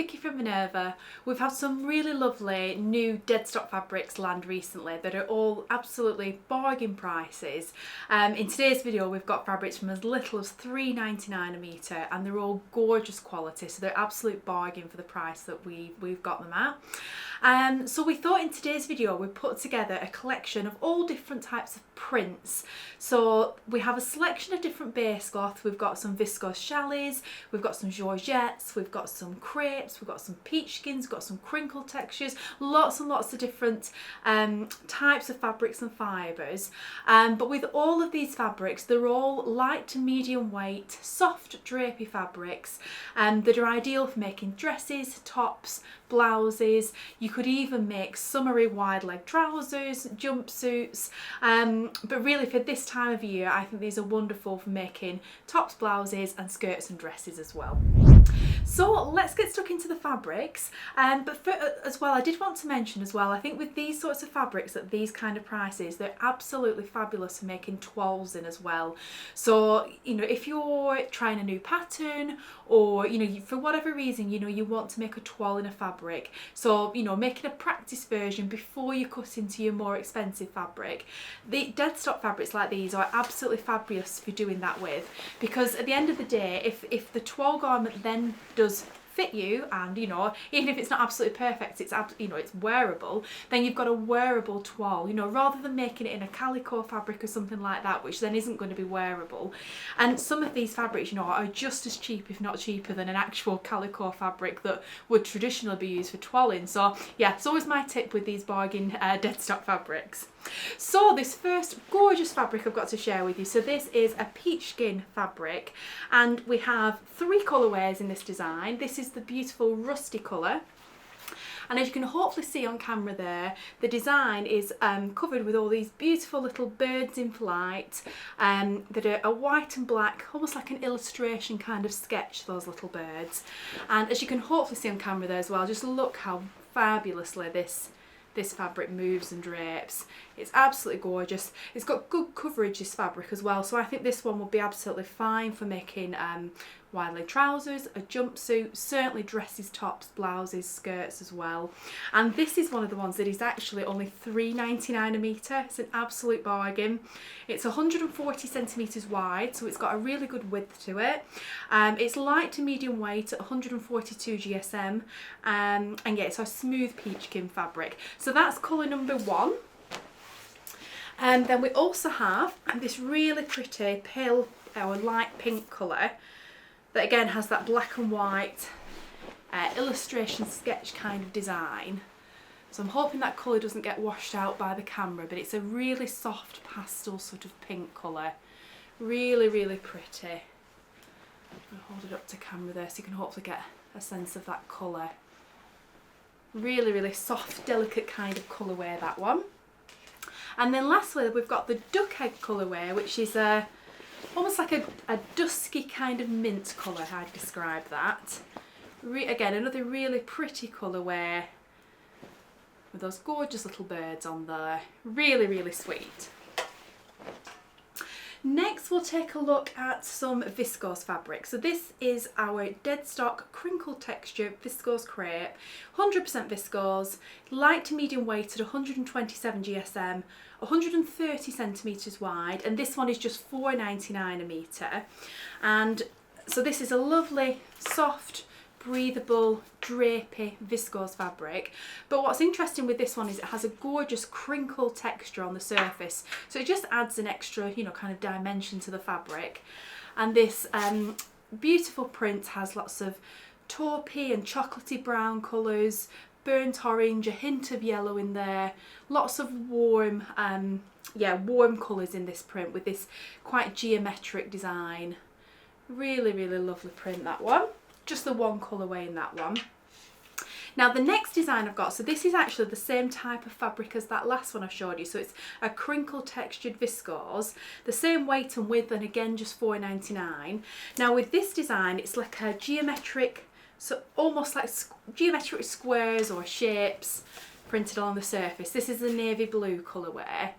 Vicki from Minerva. We've had some really lovely new Deadstock fabrics land recently that are all absolutely bargain prices. In today's video we've got fabrics from as little as £3.99 a metre, and they're all gorgeous quality, so they're absolute bargain for the price that we've got them at. So we thought in today's video we'd put together a collection of all different types of prints. So we have a selection of different base cloth. We've got some Viscose challis, we've got some Georgettes, we've got some crepes, we've got some peach skins, we've got some crinkle textures, lots and lots of different types of fabrics and fibres. But with all of these fabrics, they're all light to medium weight, soft drapey fabrics that are ideal for making dresses, tops, blouses. You could even make summery wide leg trousers, jumpsuits, but really for this time of year I think these are wonderful for making tops, blouses and skirts and dresses as well. So let's get stuck into the fabrics, but as well I did want to mention as well, I think with these sorts of fabrics at these kind of prices, they're absolutely fabulous for making toiles in as well. So you know, if you're trying a new pattern, or you know, for whatever reason, you know, you want to make a toile in a fabric, so you know, making a practice version before you cut into your more expensive fabric, the Deadstock fabrics like these are absolutely fabulous for doing that with, because at the end of the day, if the toile garment then does fit you, and you know, even if it's not absolutely perfect, it's you know, it's wearable, then you've got a wearable toile, you know, rather than making it in a calico fabric or something like that, which then isn't going to be wearable. And some of these fabrics, you know, are just as cheap, if not cheaper, than an actual calico fabric that would traditionally be used for toiling. So yeah, it's always my tip with these bargain Deadstock fabrics. So this first gorgeous fabric I've got to share with you, so this is a peach skin fabric, and we have 3 colourways in this design. This is the beautiful rusty colour, and as you can hopefully see on camera there, the design is covered with all these beautiful little birds in flight that are white and black, almost like an illustration kind of sketch, those little birds. And as you can hopefully see on camera there as well, just look how fabulously this fabric moves and drapes. It's absolutely gorgeous. It's got good coverage, this fabric as well, so I think this one will be absolutely fine for making wide leg trousers, a jumpsuit, certainly dresses, tops, blouses, skirts as well. And this is one of the ones that is actually only £3.99 a metre. It's an absolute bargain. It's 140 centimetres wide, so it's got a really good width to it. It's light to medium weight at 142 GSM, and yeah, it's a smooth peach skin fabric. So that's colour number 1. And then we also have this really pretty pale or light pink colour that again has that black and white illustration sketch kind of design. So I'm hoping that colour doesn't get washed out by the camera, but it's a really soft pastel sort of pink colour. Really, really pretty. I'll hold it up to camera there so you can hopefully get a sense of that colour. Really, really soft, delicate kind of colourway, that one. And then lastly we've got the duck egg colourway, which is almost like a dusky kind of mint colour, how I'd describe that. Again, another really pretty colourway with those gorgeous little birds on there. Really, really sweet. Next we'll take a look at some viscose fabric. So this is our Deadstock crinkle texture viscose crepe, 100% viscose, light to medium weight at 127 GSM, 130 centimetres wide, and this one is just £4.99 a metre. And so this is a lovely, soft, breathable, drapey viscose fabric, but what's interesting with this one is it has a gorgeous crinkle texture on the surface, so it just adds an extra, you know, kind of dimension to the fabric. And this beautiful print has lots of taupey and chocolatey brown colours, burnt orange, a hint of yellow in there, lots of warm warm colours in this print with this quite geometric design. Really, really lovely print, that one. Just the one colourway in that one. Now the next design I've got, so this is actually the same type of fabric as that last one I showed you, so it's a crinkle textured viscose, the same weight and width, and again just £4.99. Now with this design it's like a geometric, so almost like geometric squares or shapes printed on the surface. This is the navy blue colourway.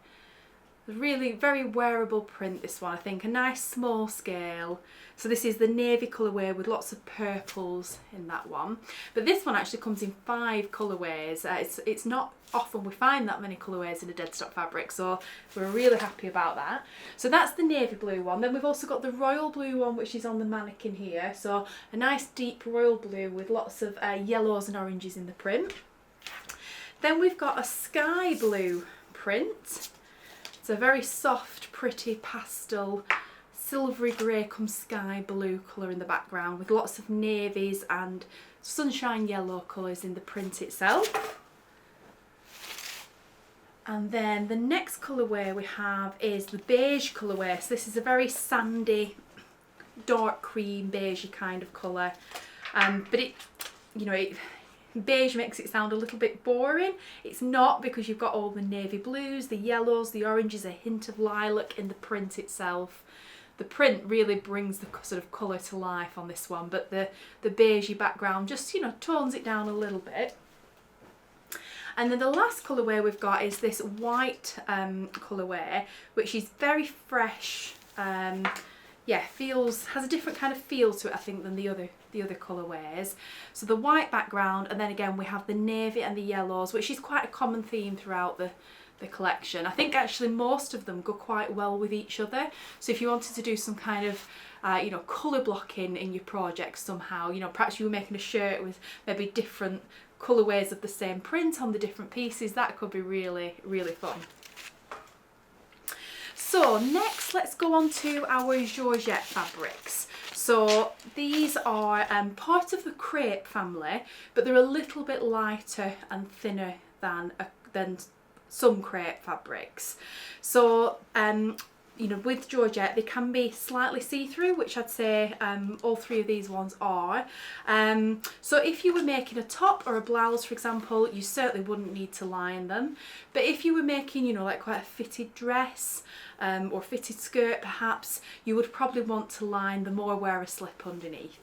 Really very wearable print, this one. I think a nice small scale. So this is the navy colourway with lots of purples in that one. But this one actually comes in 5 colourways. It's not often we find that many colourways in a Deadstock fabric, so we're really happy about that. So that's the navy blue one. Then we've also got the royal blue one, which is on the mannequin here. So a nice deep royal blue with lots of yellows and oranges in the print. Then we've got a sky blue print. It's a very soft, pretty pastel, silvery grey come sky blue colour in the background with lots of navies and sunshine yellow colours in the print itself. And then the next colourway we have is the beige colourway. So this is a very sandy, dark cream, beigey kind of colour. But beige makes it sound a little bit boring. It's not, because you've got all the navy blues, the yellows, the oranges, a hint of lilac in the print itself. The print really brings the sort of colour to life on this one, but the beigey background just, tones it down a little bit. And then the last colourway we've got is this white colourway, which is very fresh. Has a different kind of feel to it, I think, than the other colourways. So the white background, and then again we have the navy and the yellows, which is quite a common theme throughout the collection. I think actually most of them go quite well with each other. So if you wanted to do some kind of colour blocking in your project somehow, perhaps you were making a shirt with maybe different colourways of the same print on the different pieces, that could be really, really fun. So next, let's go on to our Georgette fabrics. So these are part of the crepe family, but they're a little bit lighter and thinner than some crepe fabrics. So with Georgette, they can be slightly see-through, which I'd say all 3 of these ones are. So if you were making a top or a blouse, for example, you certainly wouldn't need to line them. But if you were making, like quite a fitted dress or fitted skirt perhaps, you would probably want to line them or wear a slip underneath.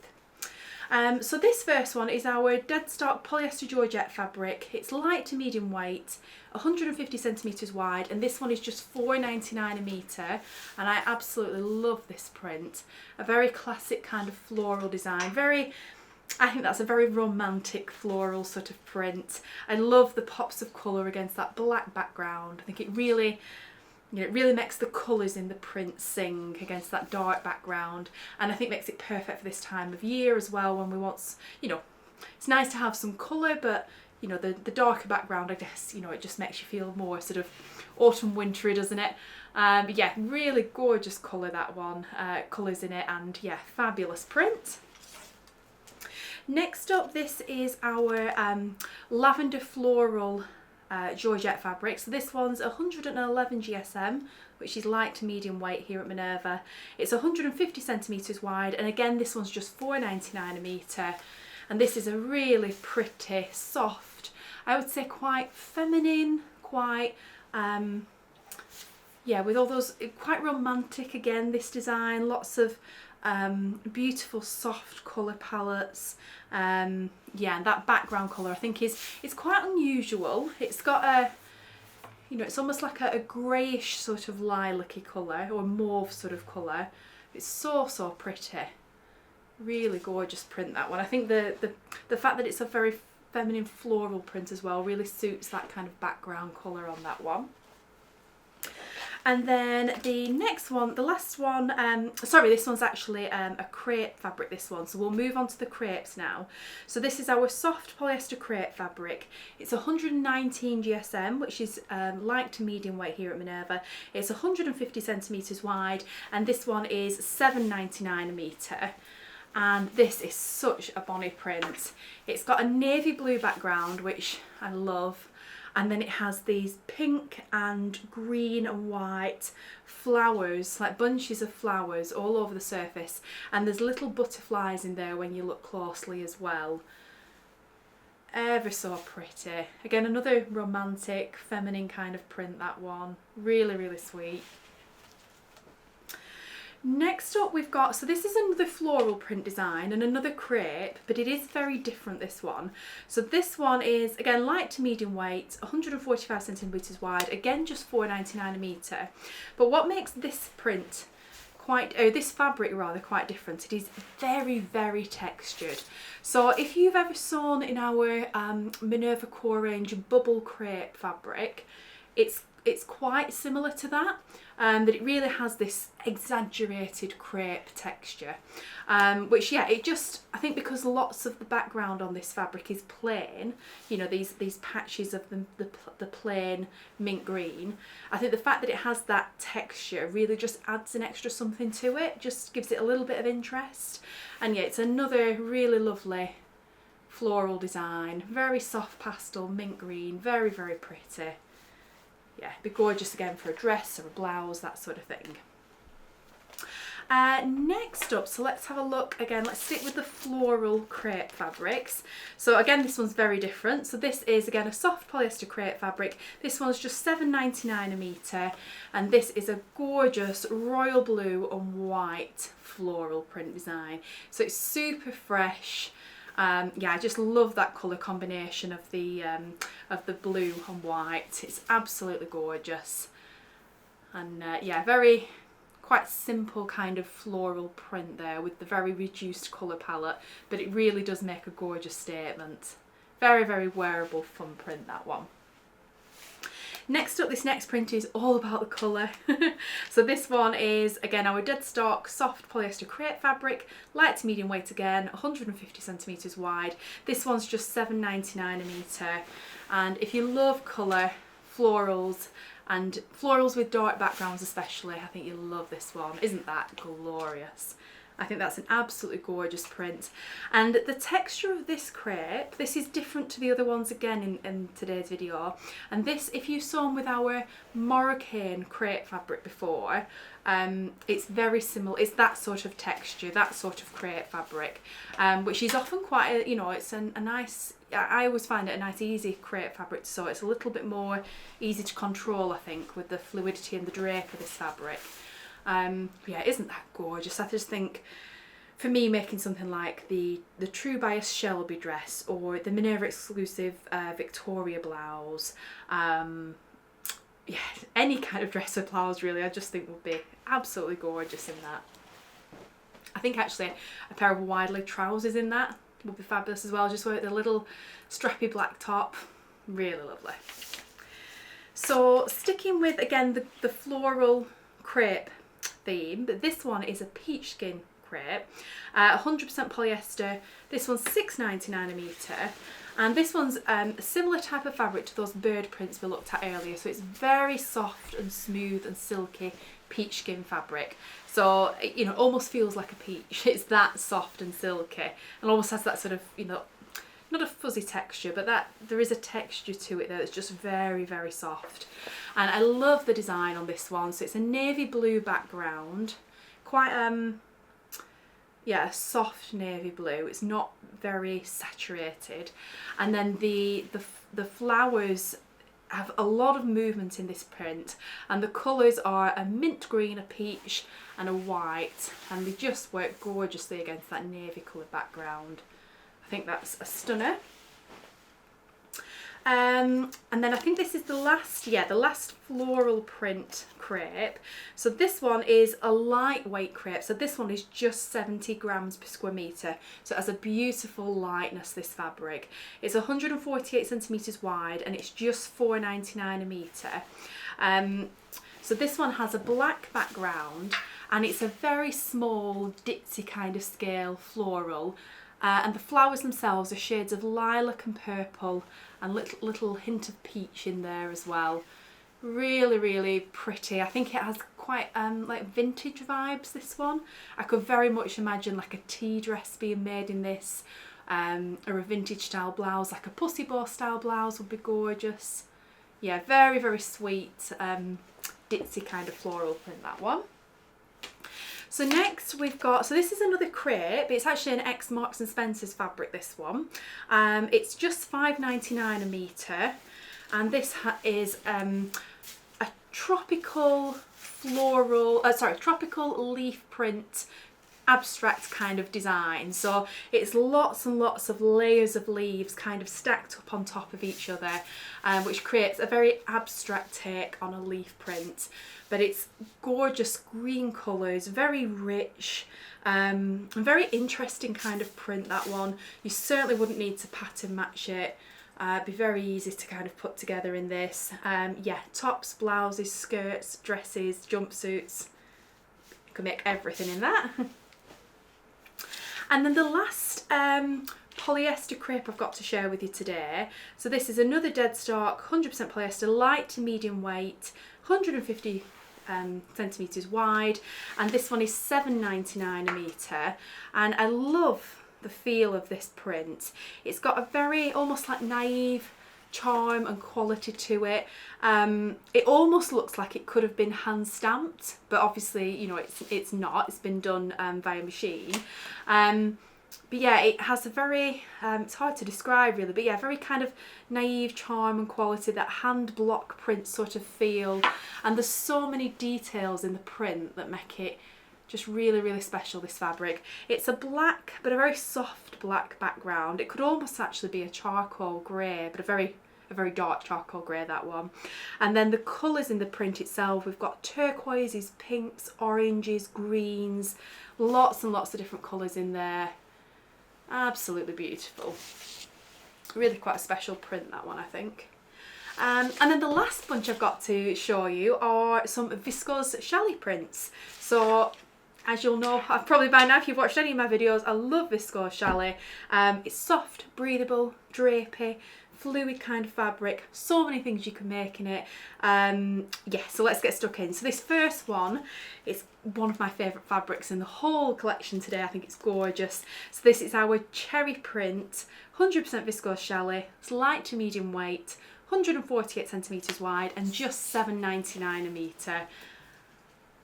So this first one is our Deadstock polyester Georgette fabric. It's light to medium weight, 150 centimetres wide, and this one is just £4.99 a metre, and I absolutely love this print. A very classic kind of floral design. I think that's a very romantic floral sort of print. I love the pops of colour against that black background. I think it really makes the colours in the print sing against that dark background, and I think makes it perfect for this time of year as well, when we want, it's nice to have some colour, but the darker background, I guess, it just makes you feel more sort of autumn wintry, doesn't it? But yeah, really gorgeous colour, that one, colours in it, and yeah, fabulous print. Next up, this is our lavender floral Georgette fabric. So this one's 111 GSM, which is light to medium weight here at Minerva. It's 150 centimetres wide, and again this one's just £4.99 a metre. And this is a really pretty, soft, I would say quite feminine, quite with all those, quite romantic again, this design, lots of beautiful soft colour palettes. And that background colour I think is quite unusual. It's got a, it's almost like a greyish sort of lilac-y colour, or mauve sort of colour. It's so pretty. Really gorgeous print, that one. I think the fact that it's a very feminine floral print as well really suits that kind of background colour on that one. And then the next one, the last one, this one's actually a crepe fabric, this one. So we'll move on to the crepes now. So this is our soft polyester crepe fabric. It's 119 GSM, which is light to medium weight here at Minerva. It's 150 centimetres wide, and this one is £7.99 a metre. And this is such a bonny print. It's got a navy blue background, which I love. And then it has these pink and green and white flowers, like bunches of flowers all over the surface, and there's little butterflies in there when you look closely as well. Ever so pretty. Again, another romantic, feminine kind of print, that one. Really, really sweet. Next up we've got, so this is another floral print design and another crepe, but it is very different, this one. So this one is, again, light to medium weight, 145 centimetres wide, again just £4.99 a metre. But what makes this print this fabric rather quite different, it is very, very textured. So if you've ever sewn in our Minerva core range bubble crepe fabric, it's quite similar to that, that it really has this exaggerated crepe texture, which, yeah, it just, I think because lots of the background on this fabric is plain, you know, these patches of the plain mint green, I think the fact that it has that texture really just adds an extra something to it, just gives it a little bit of interest. And yeah, it's another really lovely floral design, very soft pastel mint green, very, very pretty. Yeah, it'd be gorgeous again for a dress or a blouse, that sort of thing. Next up, so let's have a look again, let's stick with the floral crepe fabrics. So again, this one's very different. So this is again a soft polyester crepe fabric. This one's just £7.99 a metre, and this is a gorgeous royal blue and white floral print design. So it's super fresh. Yeah, I just love that colour combination of the blue and white. It's absolutely gorgeous, and yeah, quite simple kind of floral print there with the very reduced colour palette, but it really does make a gorgeous statement. Very, very wearable, fun print, that one. Next up, this next print is all about the colour. So this one is, again, our Deadstock soft polyester crepe fabric, light to medium weight again, 150 centimetres wide. This one's just £7.99 a metre. And if you love colour, florals, and florals with dark backgrounds especially, I think you'll love this one. Isn't that glorious? I think that's an absolutely gorgeous print. And the texture of this crepe, this is different to the other ones again in today's video. And this, if you've sewn with our Moroccan crepe fabric before, it's very similar. It's that sort of texture, that sort of crepe fabric, which is often quite, you know, it's a nice, I always find it a nice easy crepe fabric to sew. It's a little bit more easy to control, I think, with the fluidity and the drape of this fabric. Yeah, isn't that gorgeous? I just think, for me, making something like the True Bias Shelby dress or the Minerva exclusive Victoria blouse, yeah, any kind of dress or blouse really, I just think would be absolutely gorgeous in that. I think actually a pair of wide leg trousers in that would be fabulous as well, just with a little strappy black top. Really lovely. So sticking with, again, the floral crepe theme, but this one is a peach skin crepe, 100% polyester. This one's £6.99 a metre, and this one's a similar type of fabric to those bird prints we looked at earlier. So it's very soft and smooth and silky peach skin fabric. So, you know, almost feels like a peach. It's that soft and silky, and almost has that sort of, you know, not a fuzzy texture, but that there is a texture to it there that's just very, very soft. And I love the design on this one. So it's a navy blue background, quite yeah, a soft navy blue. It's not very saturated, and then the flowers have a lot of movement in this print, and the colours are a mint green, a peach and a white, and they just work gorgeously against that navy coloured background. I think that's a stunner. And then I think this is the last, yeah, the last floral print crepe. So this one is a lightweight crepe. So this one is just 70 grams per square metre. So it has a beautiful lightness, this fabric. It's 148 centimetres wide, and it's just £4.99 a metre. So this one has a black background, and it's a very small ditzy kind of scale floral. And the flowers themselves are shades of lilac and purple, and little hint of peach in there as well. Really, really pretty. I think it has quite like vintage vibes, this one. I could very much imagine like a tea dress being made in this, or a vintage style blouse, like a pussy bow style blouse would be gorgeous. Yeah, very, very sweet, ditzy kind of floral print, that one. So next we've got, so this is another crepe. It's actually an ex Marks & Spencer's fabric, this one. It's just £5.99 a metre, and this is a tropical floral, tropical leaf print abstract kind of design. So it's lots and lots of layers of leaves kind of stacked up on top of each other, which creates a very abstract take on a leaf print. But it's gorgeous green colours, very rich, and very interesting kind of print, that one. You certainly wouldn't need to pattern match it. It'd be very easy to kind of put together in this. Yeah, tops, blouses, skirts, dresses, jumpsuits. You can make everything in that. And then the last polyester crepe I've got to share with you today. So this is another Deadstock, 100% polyester, light to medium weight, 150 centimetres wide, and this one is £7.99 a metre. And I love the feel of this print. It's got a very almost like naive charm and quality to it. It almost looks like it could have been hand stamped, but obviously, you know, it's not. It's been done via machine. But yeah, it has a very, it's hard to describe really, but yeah, very kind of naive charm and quality, that hand block print sort of feel. And there's so many details in the print that make it just really, really special, this fabric. It's a black, but a very soft black background. It could almost actually be a charcoal grey, but a very dark charcoal grey, that one. And then the colours in the print itself, we've got turquoises, pinks, oranges, greens, lots and lots of different colours in there. Absolutely beautiful. Really quite a special print, that one, I think. And then the last bunch I've got to show you are some Viscose challis prints. So as you'll know, probably by now if you've watched any of my videos, I love Viscose challis. It's soft, breathable, drapey, fluid kind of fabric, so many things you can make in it. Yeah, so let's get stuck in. So this first one is one of my favourite fabrics in the whole collection today. I think it's gorgeous. So this is our cherry print, 100% Viscose challis. It's light to medium weight, 148 centimetres wide, and just £7.99 a metre.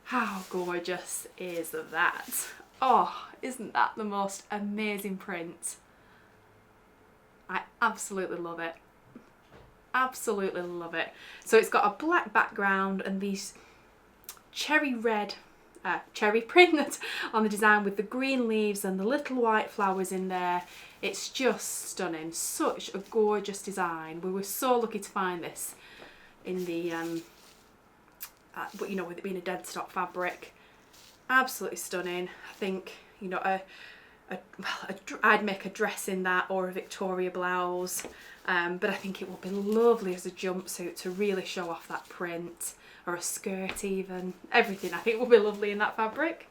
How gorgeous is that? Oh, isn't that the most amazing print? I absolutely love it. Absolutely love it. So it's got a black background and these cherry print on the design with the green leaves and the little white flowers in there. It's just stunning. Such a gorgeous design. We were so lucky to find this in the but you know, with it being a Deadstock fabric, absolutely stunning. I think, you know, I'd make a dress in that, or a Victoria blouse, but I think it would be lovely as a jumpsuit to really show off that print, or a skirt even. Everything I think will be lovely in that fabric.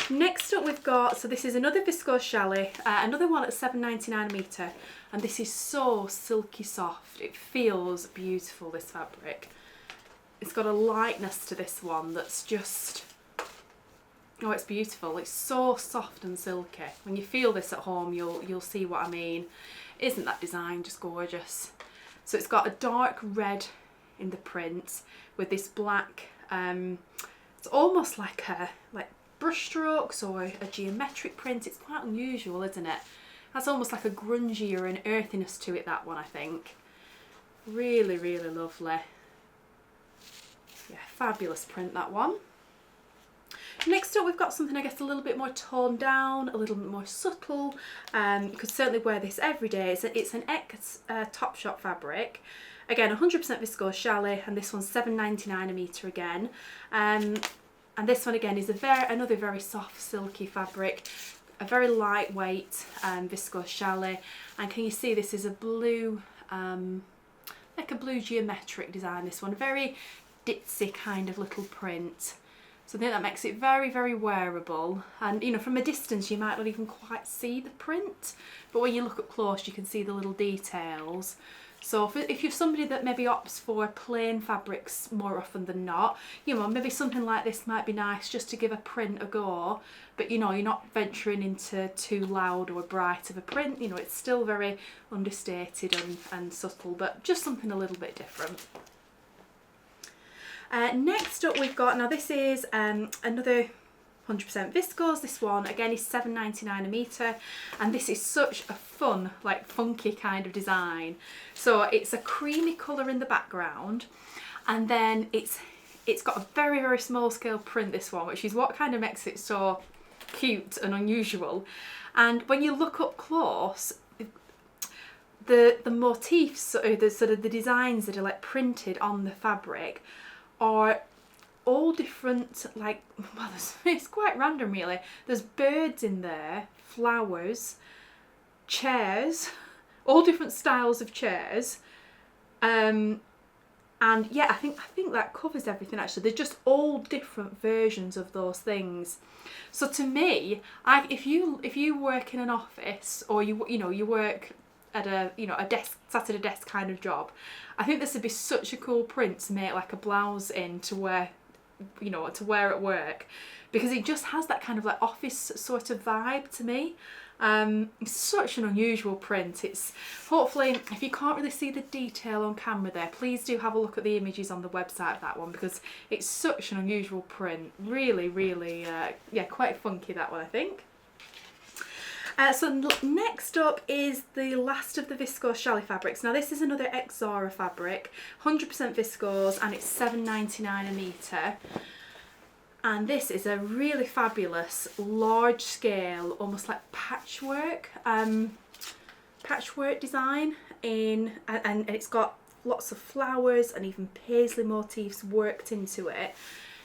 Next up we've got, so this is another Viscose challis, another one at £7.99 a metre, and this is so silky soft. It feels beautiful, this fabric. It's got a lightness to this one that's just, oh, it's beautiful. It's so soft and silky. When you feel this at home, you'll see what I mean. Isn't that design just gorgeous? So it's got a dark red in the print with this black, it's almost like brush strokes or a geometric print. It's quite unusual, isn't it? That's almost like a grungy or an earthiness to it, that one, I think. Really, really lovely. Yeah, fabulous print, that one. Next up we've got something I guess a little bit more toned down, a little bit more subtle. You could certainly wear this every day. It's an X Topshop fabric. Again, 100% Viscose challis, and this one's £7.99 a metre again. And this one again is another very soft, silky fabric, a very lightweight Viscose challis. And can you see this is a blue, like a blue geometric design, this one. Very ditzy kind of little print. So I think that makes it very, very wearable. And you know, from a distance you might not even quite see the print, but when you look up close you can see the little details. So if you're somebody that maybe opts for plain fabrics more often than not, you know, maybe something like this might be nice just to give a print a go, but you know, you're not venturing into too loud or bright of a print. You know, it's still very understated and subtle, but just something a little bit different. Next up we've got, now this is another 100% Viscose. This one again is £7.99 a metre, and this is such a fun, like funky kind of design. So it's a creamy colour in the background, and then it's it's got a very, very small scale print, this one, which is what kind of makes it so cute and unusual. And when you look up close, the motifs, or the sort of the designs that are like printed on the fabric are all different, like, well, it's quite random really. There's birds in there, flowers, chairs, all different styles of chairs. And yeah, I think that covers everything actually. They're just all different versions of those things. So to me, if you work in an office, or you work at a sat at a desk kind of job, I think this would be such a cool print to make like a blouse in to wear, to wear at work, because it just has that kind of like office sort of vibe to me. It's such an unusual print. It's hopefully, if you can't really see the detail on camera there, please do have a look at the images on the website of that one, because it's such an unusual print. Really, really, yeah, quite funky, that one, I think. So next up is the last of the Viscose challis fabrics. Now this is another ex-Zara fabric, 100% viscose, and it's $7.99 a metre. And this is a really fabulous, large scale, almost like patchwork design and it's got lots of flowers and even paisley motifs worked into it.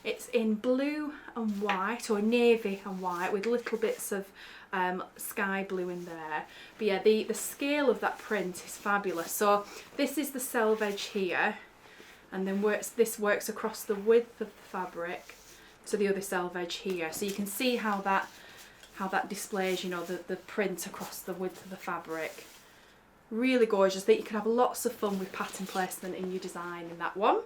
It's in blue and white, or navy and white, with little bits of sky blue in there. But yeah, the scale of that print is fabulous. So this is the selvage here, and then this works across the width of the fabric to the other selvage here. So you can see how that displays, the print across the width of the fabric. Really gorgeous. That you can have lots of fun with pattern placement in your design in that one.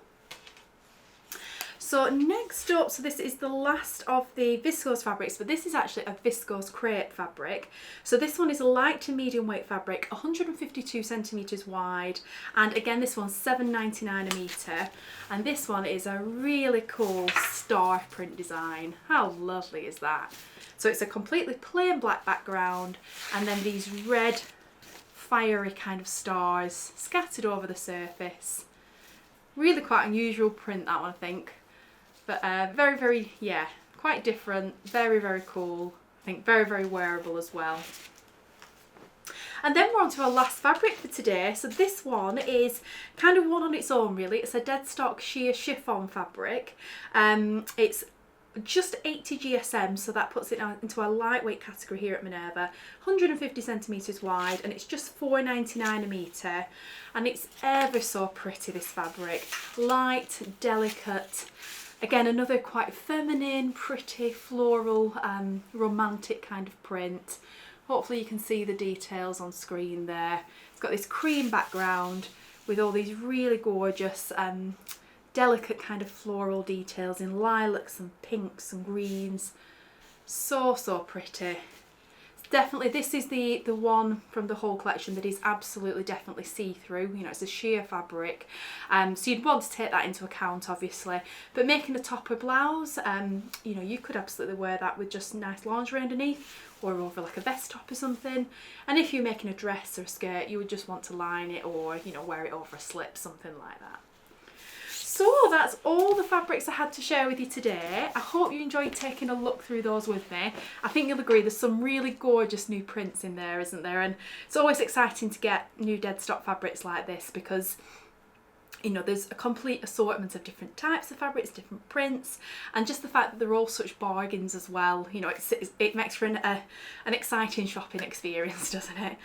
So next up, so this is the last of the viscose fabrics, but this is actually a viscose crepe fabric. So this one is a light to medium weight fabric, 152 centimetres wide, and again this one's $7.99 a metre, and this one is a really cool star print design. How lovely is that? So it's a completely plain black background, and then these red fiery kind of stars scattered over the surface. Really quite unusual print, that one, I think. But very, very, yeah, quite different, very, very cool. I think very, very wearable as well. And then we're on to our last fabric for today. So this one is kind of one on its own really. It's a Deadstock sheer chiffon fabric. It's just 80 GSM, so that puts it into our lightweight category here at Minerva. 150 centimetres wide, and it's just $4.99 a metre. And it's ever so pretty, this fabric. Light, delicate. Again, another quite feminine, pretty, floral, romantic kind of print. Hopefully you can see the details on screen there. It's got this cream background with all these really gorgeous, delicate kind of floral details in lilacs and pinks and greens. So, so pretty. Definitely, this is the one from the whole collection that is absolutely definitely see-through. It's a sheer fabric, so you'd want to take that into account obviously. But making a top or blouse, you could absolutely wear that with just nice lingerie underneath, or over like a vest top or something. And if you're making a dress or a skirt, you would just want to line it, or wear it over a slip, something like that. So that's all the fabrics I had to share with you today. I hope you enjoyed taking a look through those with me. I think you'll agree there's some really gorgeous new prints in there, isn't there? And it's always exciting to get new Deadstock fabrics like this, because there's a complete assortment of different types of fabrics, different prints, and just the fact that they're all such bargains as well. It makes for an exciting shopping experience, doesn't it?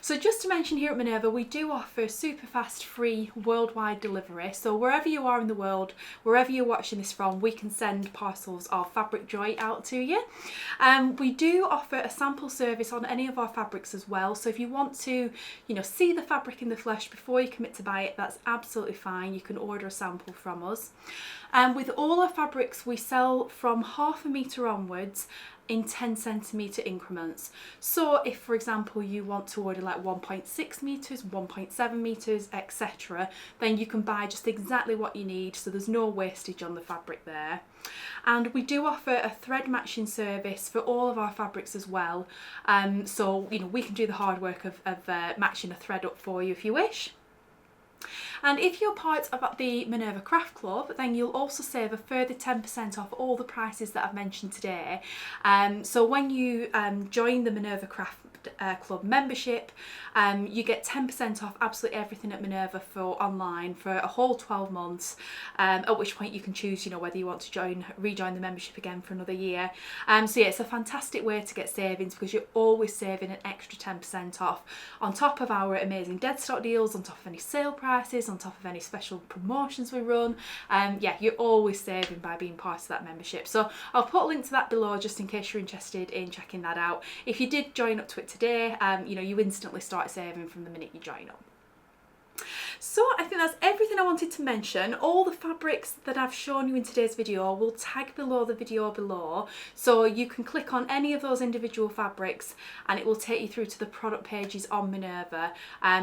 So just to mention, here at Minerva, we do offer super fast, free worldwide delivery. So wherever you are in the world, wherever you're watching this from, we can send parcels of fabric joy out to you. We do offer a sample service on any of our fabrics as well. So if you want to, see the fabric in the flesh before you commit to buy it, that's absolutely fine. You can order a sample from us. With all our fabrics, we sell from ½ a metre onwards in 10 centimetre increments. So if, for example, you want to order like 1.6 metres, 1.7 metres, etc., then you can buy just exactly what you need, so there's no wastage on the fabric there. And we do offer a thread matching service for all of our fabrics as well. So we can do the hard work of matching a thread up for you if you wish. And if you're part of the Minerva Craft Club, then you'll also save a further 10% off all the prices that I've mentioned today. So when you join the Minerva Craft Club membership, you get 10% off absolutely everything at Minerva for online for a whole 12 months, at which point you can choose, you know, whether you want to rejoin the membership again for another year. So yeah, it's a fantastic way to get savings because you're always saving an extra 10% off on top of our amazing Deadstock deals, on top of any sale prices, on top of any special promotions we run. Yeah, you're always saving by being part of that membership. So I'll put a link to that below just in case you're interested in checking that out. If you did join up to it today, you know, you instantly start saving from the minute you join up. So I think that's everything I wanted to mention. All the fabrics that I've shown you in today's video will tag below the video below, so you can click on any of those individual fabrics and it will take you through to the product pages on Minerva,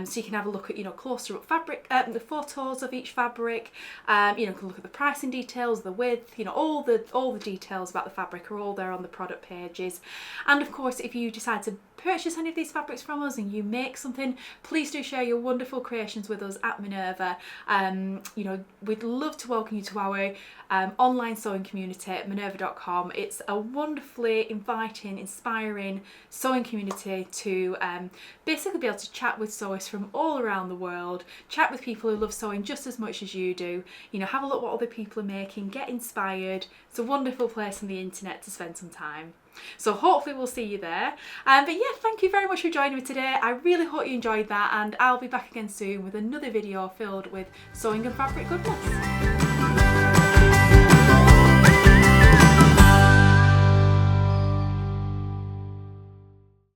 so you can have a look at, you know, closer up fabric, the photos of each fabric, you know, can look at the pricing details, the width, you know, all the details about the fabric are all there on the product pages. And of course, if you decide to purchase any of these fabrics from us and you make something, please do share your wonderful creations with us at Minerva. You know, we'd love to welcome you to our online sewing community at minerva.com. It's a wonderfully inviting, inspiring sewing community to basically be able to chat with sewists from all around the world, chat with people who love sewing just as much as you do, you know, have a look what other people are making, get inspired. It's a wonderful place on the internet to spend some time. So hopefully we'll see you there. But yeah, thank you very much for joining me today. I really hope you enjoyed that, and I'll be back again soon with another video filled with sewing and fabric goodness.